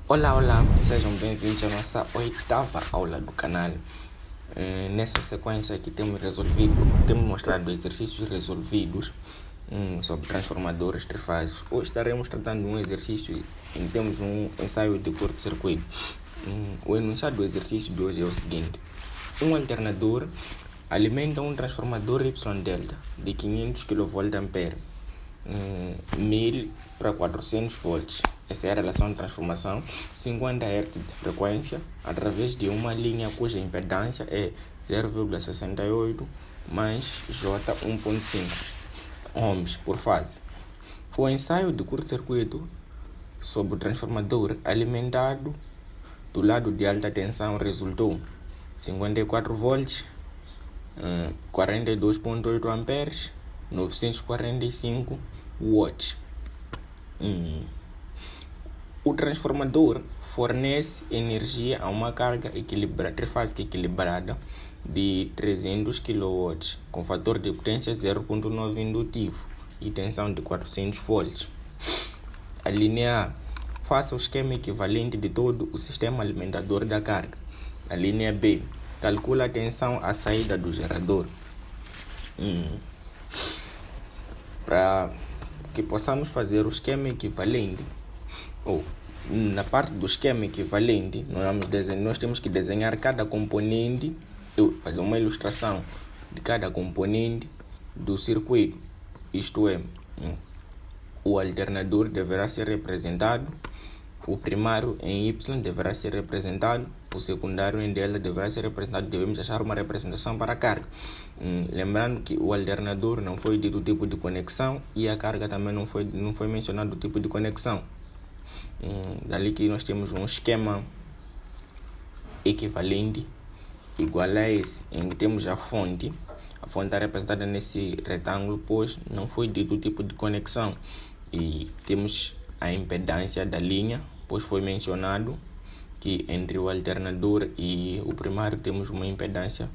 Olá, olá, sejam bem-vindos à nossa 8ª aula do canal. Nessa sequência aqui temos mostrado exercícios resolvidos sobre transformadores trifases. Hoje estaremos tratando de um exercício em temos um ensaio de curto-circuito. O enunciado do exercício de hoje é o seguinte: um alternador alimenta um transformador Y-delta de 500 kVA, 1000 para 400 volts. Essa é a relação de transformação, 50 Hz de frequência, através de uma linha cuja impedância é 0,68 mais J 1.5 ohms por fase. O ensaio de curto-circuito sobre o transformador alimentado do lado de alta tensão resultou 54 volts, 42,8 amperes, 945 watts. O transformador fornece energia a uma carga trifásica equilibrada de 300 kW, com fator de potência 0,9 indutivo e tensão de 400 volts. A linha A: faça o esquema equivalente de todo o sistema alimentador da carga. A linha B: calcula a tensão à saída do gerador. Para que possamos fazer o esquema equivalente, na parte do esquema equivalente, nós temos que desenhar cada componente, fazer uma ilustração de cada componente do circuito. Isto é, o alternador deverá ser representado, o primário em Y deverá ser representado, o secundário em Δ deverá ser representado. Devemos achar uma representação para a carga. Lembrando que o alternador não foi dito o tipo de conexão e a carga também não foi mencionado o tipo de conexão. Dali que nós temos um esquema equivalente igual a esse, em que temos a fonte está representada nesse retângulo, pois não foi dito o tipo de conexão, e temos a impedância da linha, pois foi mencionado que entre o alternador e o primário temos uma impedância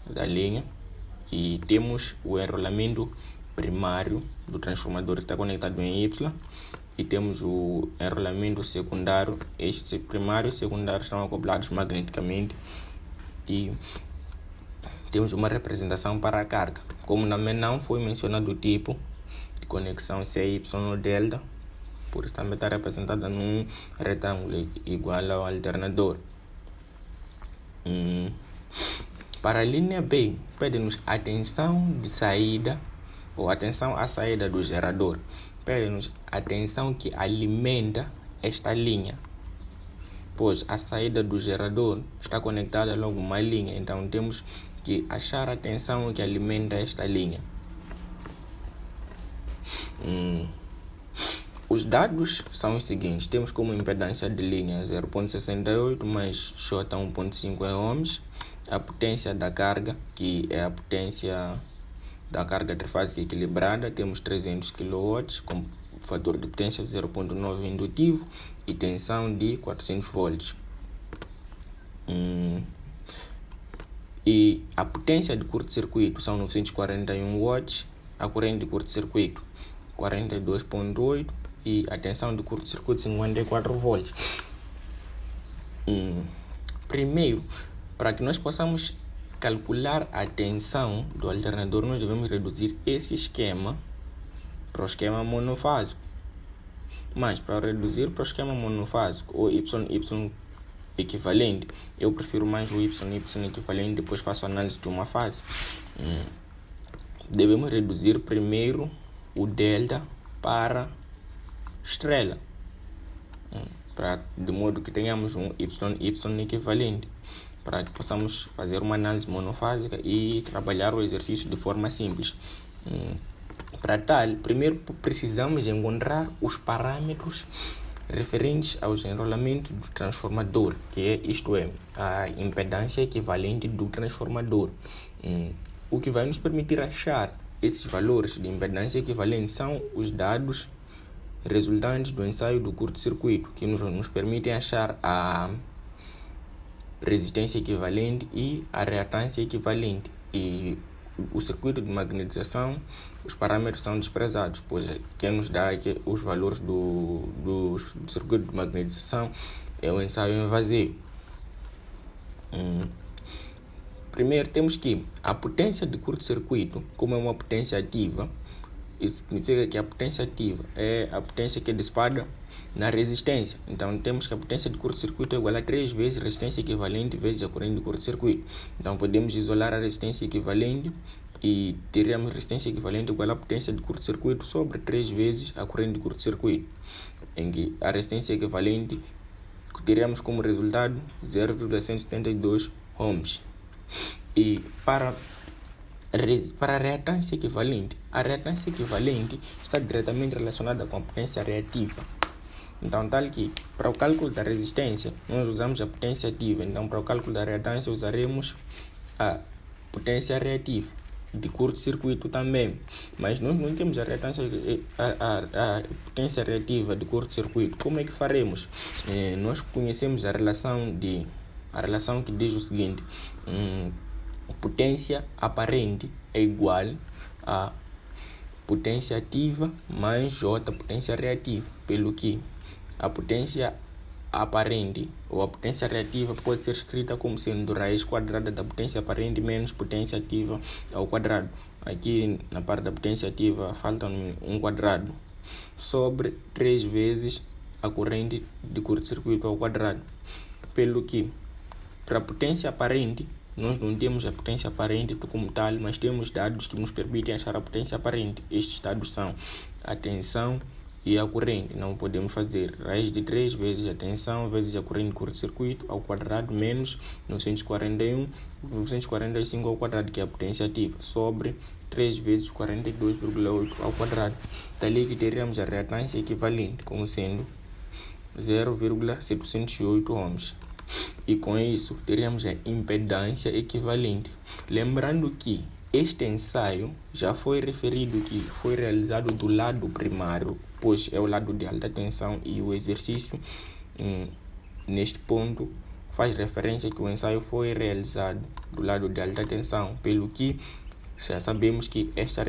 da linha, e temos o enrolamento primário do transformador que está conectado em Y, e temos o enrolamento secundário. Este primário e secundário estão acoplados magneticamente, e temos uma representação para a carga. Como também não foi mencionado o tipo de conexão, se é Y ou Δ, por isso também está representada num retângulo igual ao alternador. Para a linha B, pede-nos a tensão de saída ou a tensão à saída do gerador. Pede-nos a tensão que alimenta esta linha, pois a saída do gerador está conectada logo uma linha, então temos que achar a tensão que alimenta esta linha. Os dados são os seguintes: temos como impedância de linha 0,68 mais J 1.5 ohms, a potência da carga, que é a potência da carga trifásica equilibrada, temos 300 kW com fator de potência 0,9 indutivo e tensão de 400 volts. E a potência de curto-circuito são 941 watts, a corrente de curto-circuito 42,8 e a tensão de curto-circuito 54 volts. Primeiro, para que nós possamos calcular a tensão do alternador, nós devemos reduzir esse esquema para o esquema monofásico. Mas para reduzir para o esquema monofásico, ou Y equivalente, eu prefiro mais o Y equivalente, depois faço análise de uma fase. Devemos reduzir primeiro o Δ para estrela, de modo que tenhamos um Y equivalente, para que possamos fazer uma análise monofásica e trabalhar o exercício de forma simples. Para tal, primeiro precisamos encontrar os parâmetros referentes aos enrolamentos do transformador, isto é, a impedância equivalente do transformador. O que vai nos permitir achar esses valores de impedância equivalente são os dados resultantes do ensaio do curto-circuito, que nos permitem achar a resistência equivalente e a reatância equivalente. E o circuito de magnetização, os parâmetros são desprezados, pois quem nos dá aqui os valores do circuito de magnetização é o ensaio em vazio. Primeiro temos que a potência de curto-circuito, como é uma potência ativa, isso significa que a potência ativa é a potência que é dissipada na resistência. Então temos que a potência de curto-circuito é igual a 3 vezes a resistência equivalente vezes a corrente de curto-circuito. Então podemos isolar a resistência equivalente e teremos resistência equivalente igual à potência de curto-circuito sobre 3 vezes a corrente de curto-circuito, em que a resistência equivalente teremos como resultado 0,172 ohms. E para a reatância equivalente está diretamente relacionada com a potência reativa. Então, tal que para o cálculo da resistência, nós usamos a potência ativa. Então, para o cálculo da reatância, usaremos a potência reativa de curto-circuito também. Mas nós não temos a reatância, a potência reativa de curto-circuito. Como é que faremos? Nós conhecemos a relação que diz o seguinte: potência aparente é igual a potência ativa mais J potência reativa, pelo que a potência aparente ou a potência reativa pode ser escrita como sendo raiz quadrada da potência aparente menos potência ativa ao quadrado. Aqui na parte da potência ativa falta um quadrado sobre 3 vezes a corrente de curto-circuito ao quadrado, pelo que para a potência aparente nós não temos a potência aparente como tal, mas temos dados que nos permitem achar a potência aparente. Estes dados são a tensão e a corrente. Não podemos fazer raiz de 3 vezes a tensão vezes a corrente de curto-circuito ao quadrado menos 945 ao quadrado, que é a potência ativa, sobre 3 vezes 42,8 ao quadrado. Dali que teríamos a reatância equivalente como sendo 0,708 ohms. E com isso teríamos a impedância equivalente. Lembrando que este ensaio já foi referido que foi realizado do lado primário, pois é o lado de alta tensão, e o exercício neste ponto faz referência que o ensaio foi realizado do lado de alta tensão, pelo que já sabemos que essa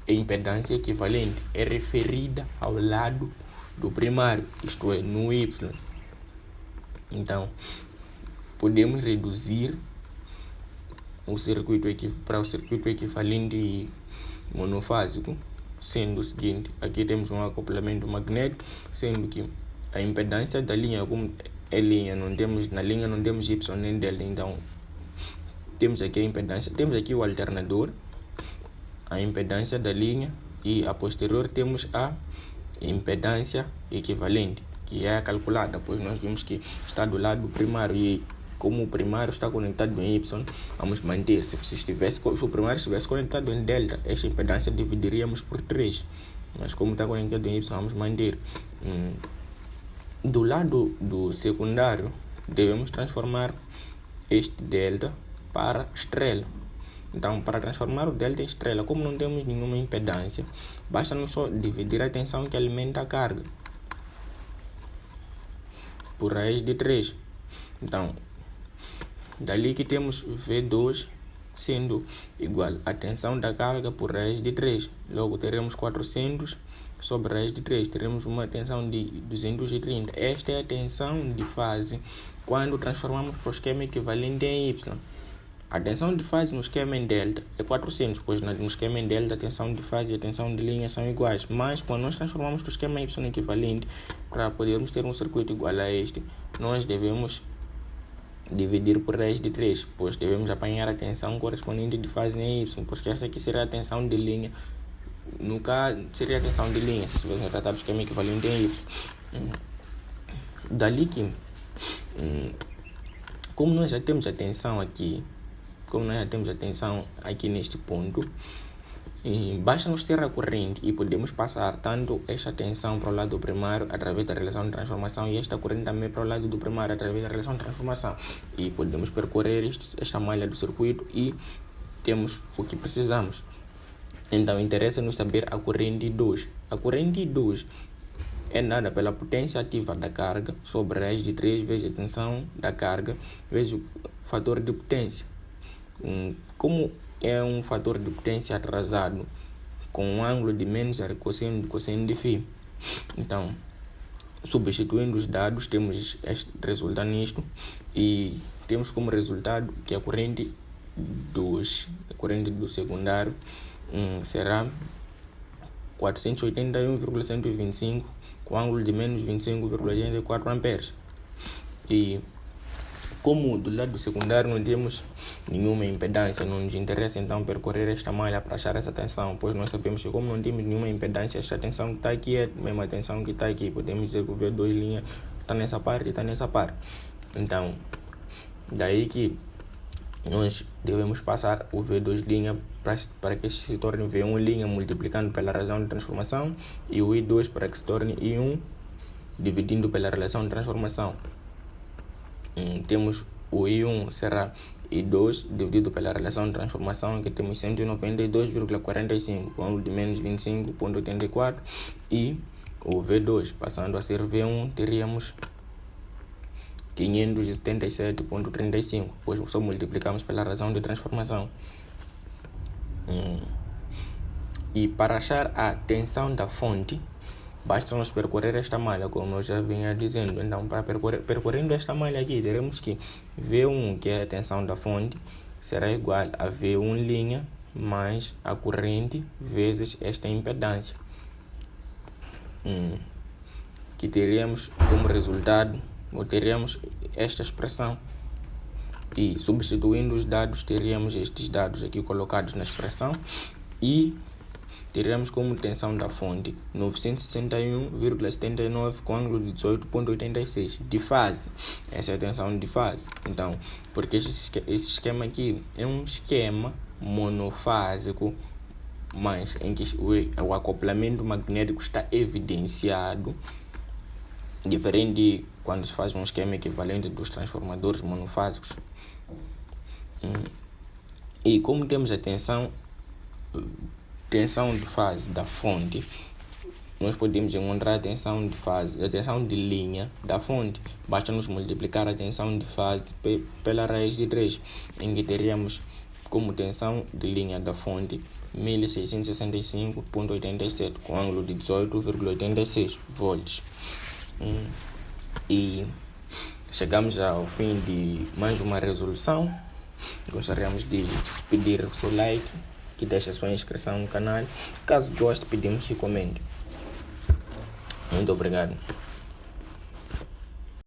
impedância equivalente é referida ao lado do primário, isto é, no Y. Então, podemos reduzir o circuito para o circuito equivalente monofásico, sendo o seguinte: aqui temos um acoplamento magnético, sendo que a impedância da linha, como é linha, na linha não temos Y nem delta, então temos aqui a impedância, temos aqui o alternador, a impedância da linha, e a posterior temos a impedância equivalente, que é calculada, pois nós vimos que está do lado primário, e como o primário está conectado em Y, vamos manter. Se o primário estivesse conectado em delta, esta impedância dividiríamos por 3, mas como está conectado em Y, vamos manter. Do lado do secundário, devemos transformar este delta para estrela. Então, para transformar o delta em estrela, como não temos nenhuma impedância, basta-nos só dividir a tensão que alimenta a carga por raiz de 3. Então, dali que temos V2 sendo igual a tensão da carga por raiz de 3. Logo teremos 400 sobre raiz de 3. Teremos uma tensão de 230. Esta é a tensão de fase quando transformamos para o esquema equivalente em Y. A tensão de fase no esquema em delta é 400, pois no esquema em delta a tensão de fase e a tensão de linha são iguais. Mas quando nós transformamos para o esquema Y equivalente, para podermos ter um circuito igual a este, nós devemos dividir por raiz de 3, pois devemos apanhar a tensão correspondente de fase em Y, porque essa aqui será a tensão de linha. No caso, seria a tensão de linha, se estivéssemos tratado do esquema equivalente em Y. Dali que, como nós já temos a tensão aqui, neste ponto, basta nos ter a corrente e podemos passar tanto esta tensão para o lado primário através da relação de transformação e esta corrente também para o lado do primário através da relação de transformação, e podemos percorrer esta malha do circuito e temos o que precisamos. Então interessa-nos saber a corrente 2. A corrente 2 é dada pela potência ativa da carga sobre raiz de 3 vezes a tensão da carga vezes o fator de potência. Como é um fator de potência atrasado com um ângulo de menos a cosseno de cosseno de φ, então, substituindo os dados, temos este resultado nisto e temos como resultado que a corrente do secundário será 481,125 com ângulo de menos 25,84 amperes. E como do lado secundário não temos nenhuma impedância, não nos interessa então percorrer esta malha para achar essa tensão, pois nós sabemos que como não temos nenhuma impedância, esta tensão que está aqui é a mesma tensão que está aqui. Podemos dizer que o V2 linha está nessa parte e está nessa parte. Então, daí que nós devemos passar o V2 linha para que se torne V1 linha multiplicando pela razão de transformação e o I2 para que se torne I1 dividindo pela relação de transformação. Temos o I1 será I2 dividido pela relação de transformação, que temos 192,45 com ângulo de menos 25,84 e o V2 passando a ser V1 teríamos 577,35, pois só multiplicamos pela razão de transformação. E para achar a tensão da fonte, basta nós percorrer esta malha, como eu já vinha dizendo. Então, para percorrendo esta malha aqui, teremos que V1, que é a tensão da fonte, será igual a V1 linha mais a corrente vezes esta impedância, que teríamos como resultado, ou teríamos esta expressão. E substituindo os dados, teríamos estes dados aqui colocados na expressão e teremos como tensão da fonte 961,79 com ângulo de 18,86 de fase. Essa é a tensão de fase. Então, porque esse esquema aqui é um esquema monofásico, mas em que o acoplamento magnético está evidenciado, diferente de quando se faz um esquema equivalente dos transformadores monofásicos. E como temos a tensão de fase da fonte, nós podemos encontrar a tensão de fase, a tensão de linha da fonte. Basta nos multiplicar a tensão de fase pela raiz de 3, em que teríamos como tensão de linha da fonte 1665,87 com ângulo de 18,86 volts. E chegamos ao fim de mais uma resolução. Gostaríamos de pedir o seu like, que deixe a sua inscrição no canal. Caso goste, pedimos que comente. Muito obrigado.